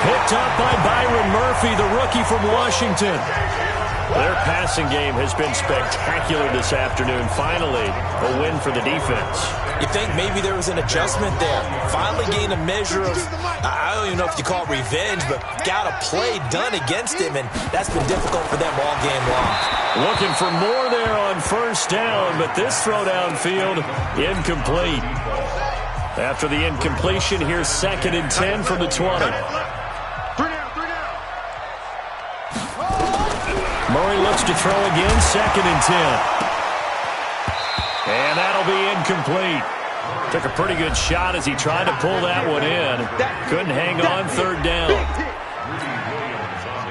Picked up by Byron Murphy, the rookie from Washington. Their passing game has been spectacular this afternoon. Finally, a win for the defense. You think maybe there was an adjustment there. Finally gained a measure of, I don't even know if you call it revenge, but got a play done against him, and that's been difficult for them all game long. Looking for more there on 1st down, but this throw downfield, incomplete. After the incompletion, here's 2nd and 10 from the 20. 3 down. Murray looks to throw again, 2nd and 10. And that'll be incomplete. Took a pretty good shot as he tried to pull that one in. Couldn't hang on 3rd down.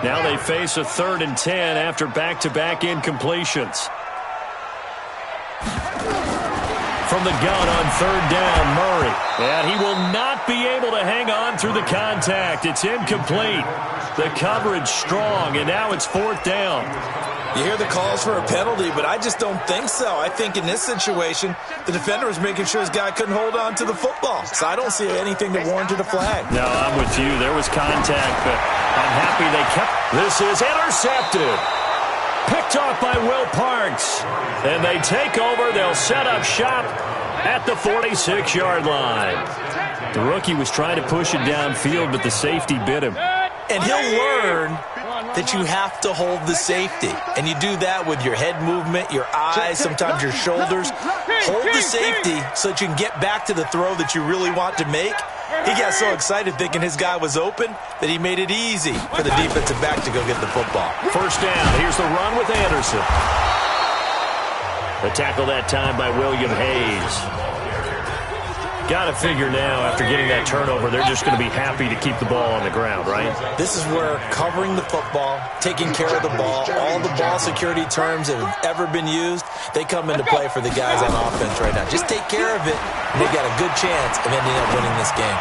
Now they face a 3rd and 10 after back-to-back incompletions. From the gun on 3rd down, Murray. And he will not be able to hang on through the contact. It's incomplete. The coverage strong, and now it's 4th down. You hear the calls for a penalty, but I just don't think so. I think in this situation, the defender was making sure his guy couldn't hold on to the football. So I don't see anything that warranted a flag. No, I'm with you. There was contact, but I'm happy they kept. This is intercepted. Picked off by Will Parks. And they take over. They'll set up shop at the 46-yard line. The rookie was trying to push it downfield, but the safety bit him. And he'll learn that you have to hold the safety. And you do that with your head movement, your eyes, sometimes your shoulders. Hold the safety so that you can get back to the throw that you really want to make. He got so excited thinking his guy was open that he made it easy for the defensive back to go get the football. 1st down. Here's the run with Anderson. The tackle that time by William Hayes. Got to figure now, after getting that turnover, they're just going to be happy to keep the ball on the ground, right? This is where covering the football, taking care of the ball, all the ball security terms that have ever been used, they come into play for the guys on offense right now. Just take care of it, and they got a good chance of ending up winning this game.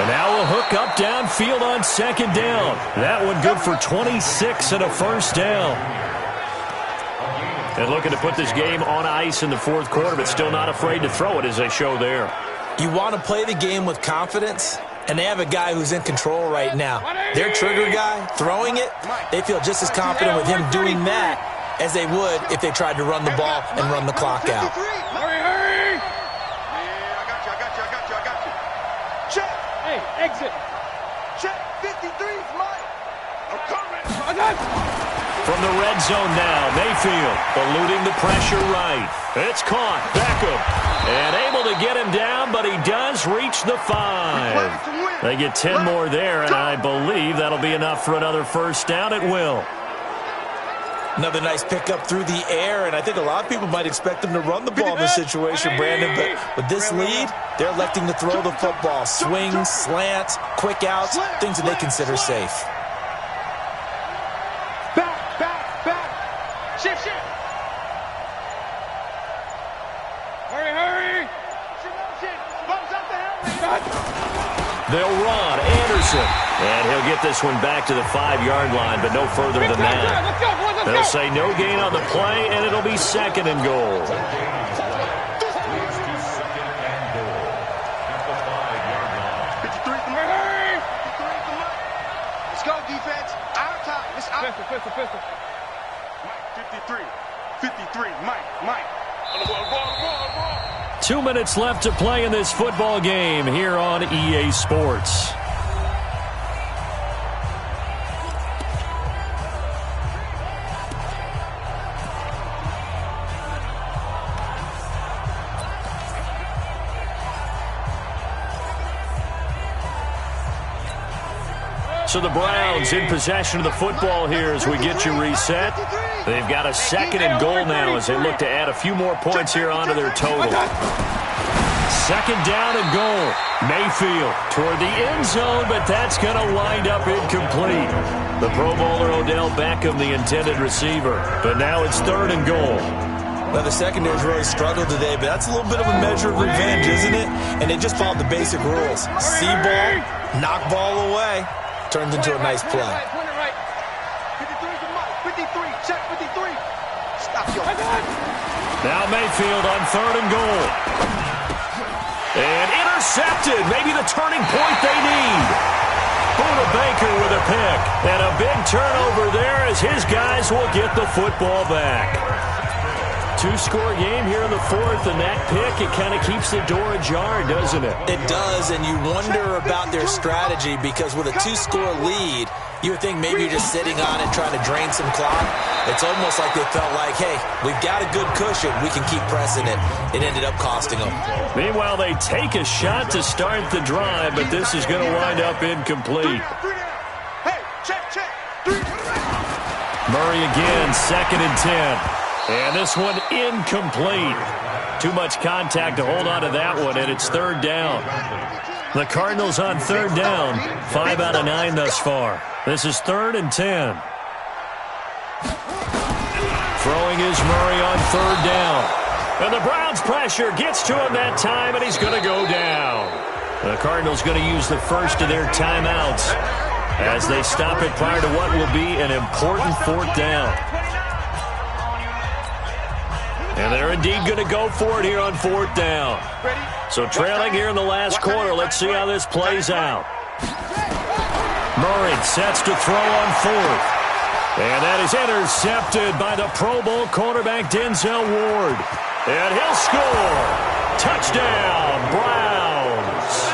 And now a hook up downfield on 2nd down. That one good for 26 and a 1st down. And looking to put this game on ice in the 4th quarter, but still not afraid to throw it as they show there. You want to play the game with confidence, and they have a guy who's in control right now. Their trigger guy, throwing it, they feel just as confident with him doing that as they would if they tried to run the ball and run the clock out. Hurry! Yeah, I got you. Check. Hey, exit! Check. 53's mine. I'm coming. From the red zone now, Mayfield eluding the pressure right. It's caught. Beckham. And able to get him down, but he does reach the 5. They get 10 more there, and I believe that'll be enough for another 1st down. It will. Another nice pickup through the air, and I think a lot of people might expect them to run the ball in this situation, Brandon, but with this lead, they're electing to throw the football. Swings, slants, quick outs, things that they consider safe. Back. Shift. Hurry. They'll run. Anderson. And he'll get this one back to the 5-yard line, but no further than that. Let's go. They'll say no gain on the play, and it'll be 2nd and goal. Let's go, defense. Out of time. It's out. Pistol. Mike, 53. Mike. 2 minutes left to play in this football game here on EA Sports. So the Browns in possession of the football here as we get you reset. They've got a 2nd and goal now as they look to add a few more points here onto their total. 2nd down and goal. Mayfield toward the end zone, but that's going to wind up incomplete. The Pro Bowler Odell Beckham, the intended receiver. But now it's 3rd and goal. Now, the secondary's really struggled today, but that's a little bit of a measure of revenge, isn't it? And they just followed the basic rules. See ball, knock ball away. Turns into a nice play. 53 to Mike. 53. Check 53. Stop your. Now Mayfield on 3rd and goal. And intercepted. Maybe the turning point they need. Buda Baker with a pick. And a big turnover there as his guys will get the football back. 2-score game here in the 4th, and that pick, it kind of keeps the door ajar, doesn't it? It does, and you wonder about their strategy because with a 2-score lead, you would think maybe you're just sitting on it trying to drain some clock. It's almost like they felt like, hey, we've got a good cushion. We can keep pressing it. It ended up costing them. Meanwhile, they take a shot to start the drive, but this is going to wind up incomplete. Hey, check. 3. Murray again, 2nd and 10. And this one incomplete. Too much contact to hold on to that one, and it's 3rd down. The Cardinals on 3rd down, 5 out of 9 thus far. This is 3rd and 10. Throwing is Murray on 3rd down. And the Browns pressure gets to him that time, and he's going to go down. The Cardinals going to use the first of their timeouts as they stop it prior to what will be an important 4th down. And they're indeed going to go for it here on 4th down. So trailing here in the last quarter. Let's see how this plays out. Murray sets to throw on 4th. And that is intercepted by the Pro Bowl cornerback Denzel Ward. And he'll score. Touchdown, Browns.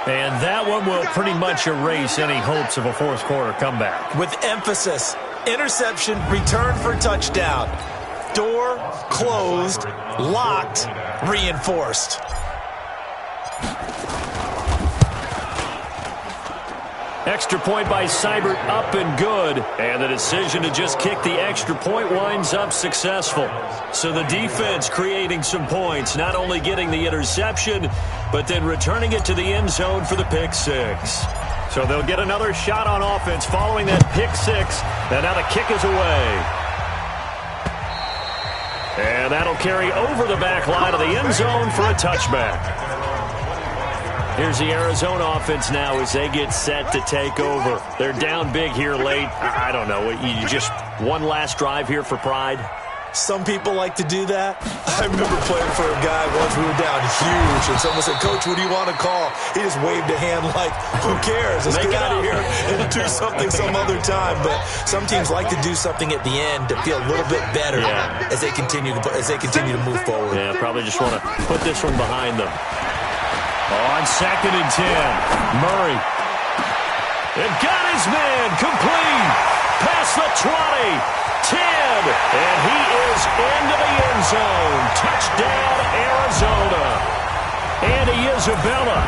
And that one will pretty much erase any hopes of a 4th quarter comeback. With emphasis. Interception, return for touchdown. Door closed, locked, reinforced. Extra point by Seibert up and good. And the decision to just kick the extra point winds up successful. So the defense creating some points, not only getting the interception, but then returning it to the end zone for the pick 6. So they'll get another shot on offense following that pick 6. And now the kick is away. And that'll carry over the back line of the end zone for a touchback. Here's the Arizona offense now as they get set to take over. They're down big here late. I don't know. You just one last drive here for pride? Some people like to do that. I remember playing for a guy once. We were down huge, and someone said, "Coach, what do you want to call?" He just waved a hand like, "Who cares? Let's get out of here and do something some other time." But some teams like to do something at the end to feel a little bit better as they continue to move forward. Yeah, probably just want to put this one behind them. On 2nd and 10, Murray. And got his man complete. Past the 20, 10, and he is into the end zone. Touchdown, Arizona. Andy Isabella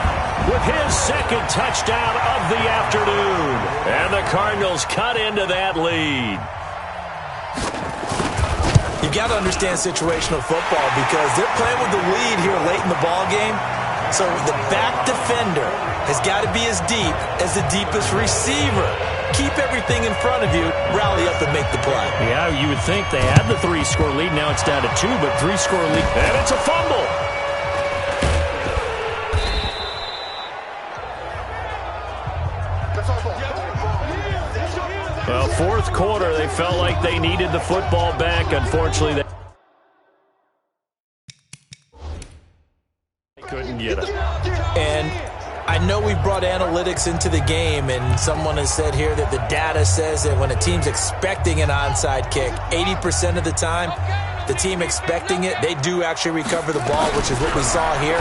with his second touchdown of the afternoon. And the Cardinals cut into that lead. You got to understand situational football because they're playing with the lead here late in the ball game. So the back defender has got to be as deep as the deepest receiver. Keep everything in front of you, rally up and make the play. Yeah, you would think they had the 3-score lead. Now it's down to 2, but 3-score lead. And it's a fumble. Well, fourth quarter, they felt like they needed the football back. Unfortunately, they couldn't get it. And I know we brought analytics into the game, and someone has said here that the data says that when a team's expecting an onside kick, 80% of the time, the team expecting it, they do actually recover the ball, which is what we saw here.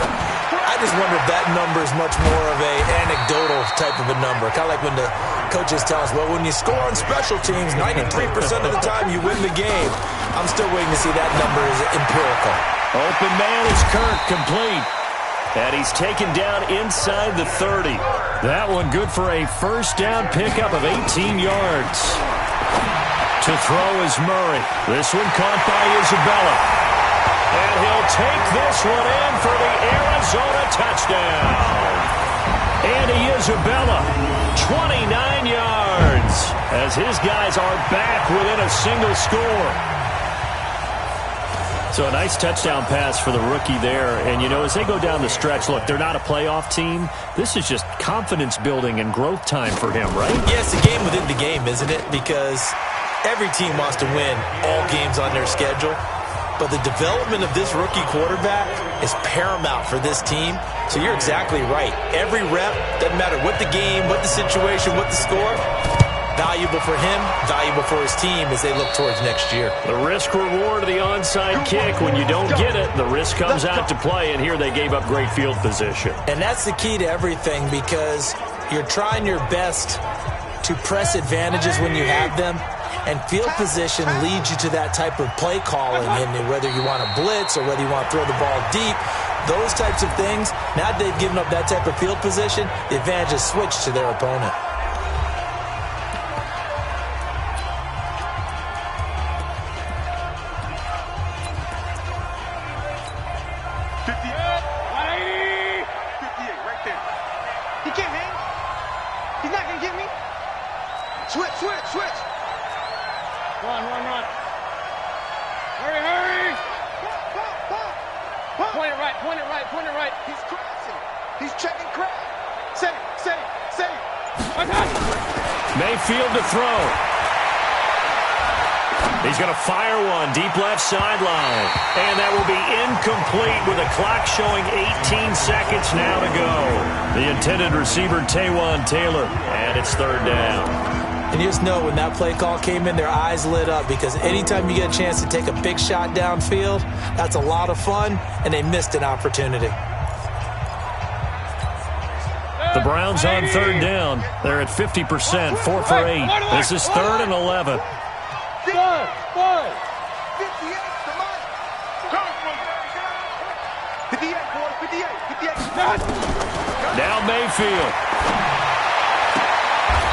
I just wonder if that number is much more of a anecdotal type of a number. Kind of like when the coaches tell us, well, when you score on special teams, 93% of the time you win the game. I'm still waiting to see that number is empirical. Open man is Kirk, complete. And he's taken down inside the 30. That one good for a first down pickup of 18 yards. To throw is Murray. This one caught by Isabella. And he'll take this one in for the Arizona touchdown. Andy Isabella, 29 yards, as his guys are back within a single score. So a nice touchdown pass for the rookie there. And, you know, as they go down the stretch, look, they're not a playoff team. This is just confidence building and growth time for him, right? Yeah, it's a game within the game, isn't it? Because every team wants to win all games on their schedule. But the development of this rookie quarterback is paramount for this team. So you're exactly right. Every rep, doesn't matter what the game, what the situation, what the score, valuable for him, valuable for his team as they look towards next year. The risk-reward of the onside kick. When you don't get it, the risk comes out to play, and here they gave up great field position. And that's the key to everything because you're trying your best to press advantages when you have them, and field position leads you to that type of play calling, and whether you want to blitz or whether you want to throw the ball deep, those types of things, now that they've given up that type of field position, the advantage is switched to their opponent. Mayfield to throw. He's going to fire one deep left sideline. And that will be incomplete with a clock showing 18 seconds now to go. The intended receiver, Taywan Taylor. And it's third down. And you just know when that play call came in, their eyes lit up because anytime you get a chance to take a big shot downfield, that's a lot of fun, and they missed an opportunity. The Browns on third down. They're at 50%, 4 for 8. This is 3rd and 11. Now Mayfield.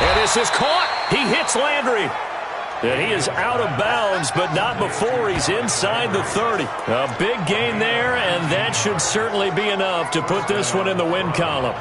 And this is caught. He hits Landry. And he is out of bounds, but not before he's inside the 30. A big gain there, and that should certainly be enough to put this one in the win column.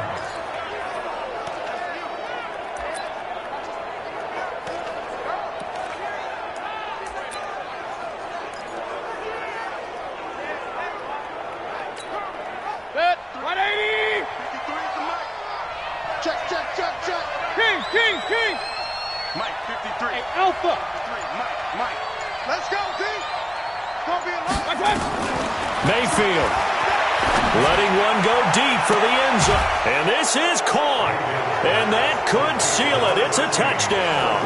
Mayfield letting one go deep for the end zone. And this is caught. And that could seal it. It's a touchdown.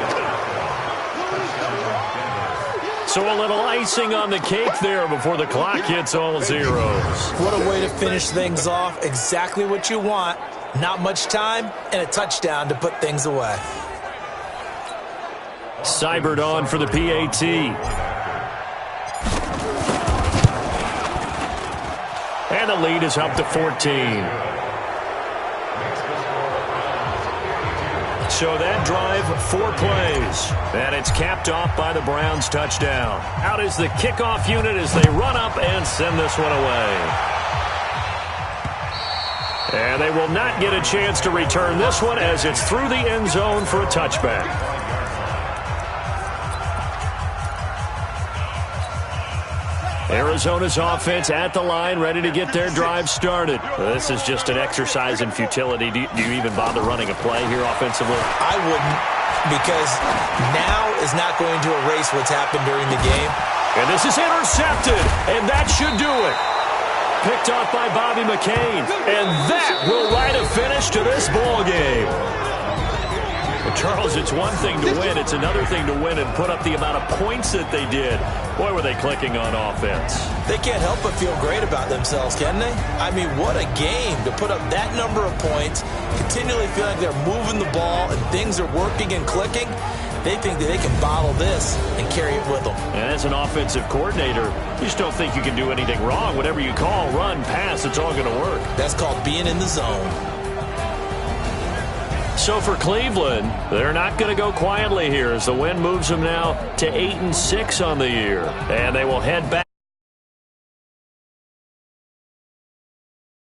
So a little icing on the cake there before the clock hits all zeros. What a way to finish things off. Exactly what you want. Not much time and a touchdown to put things away. Seibert on for the PAT. And the lead is up to 14. So that drive, 4 plays. And it's capped off by the Browns' touchdown. Out is the kickoff unit as they run up and send this one away. And they will not get a chance to return this one as it's through the end zone for a touchback. Arizona's offense at the line, ready to get their drive started. This is just an exercise in futility. Do you even bother running a play here offensively? I wouldn't, because now is not going to erase what's happened during the game. And this is intercepted, and that should do it. Picked off by Bobby McCain, and that will write a finish to this ball game. Well, Charles, it's one thing to win. It's another thing to win and put up the amount of points that they did. Boy, were they clicking on offense. They can't help but feel great about themselves, can they? I mean, what a game to put up that number of points, continually feel like they're moving the ball and things are working and clicking. They think that they can bottle this and carry it with them. And as an offensive coordinator, you just don't think you can do anything wrong. Whatever you call, run, pass, it's all going to work. That's called being in the zone. So for Cleveland, they're not going to go quietly here as the win moves them now to 8-6 on the year. And they will head back.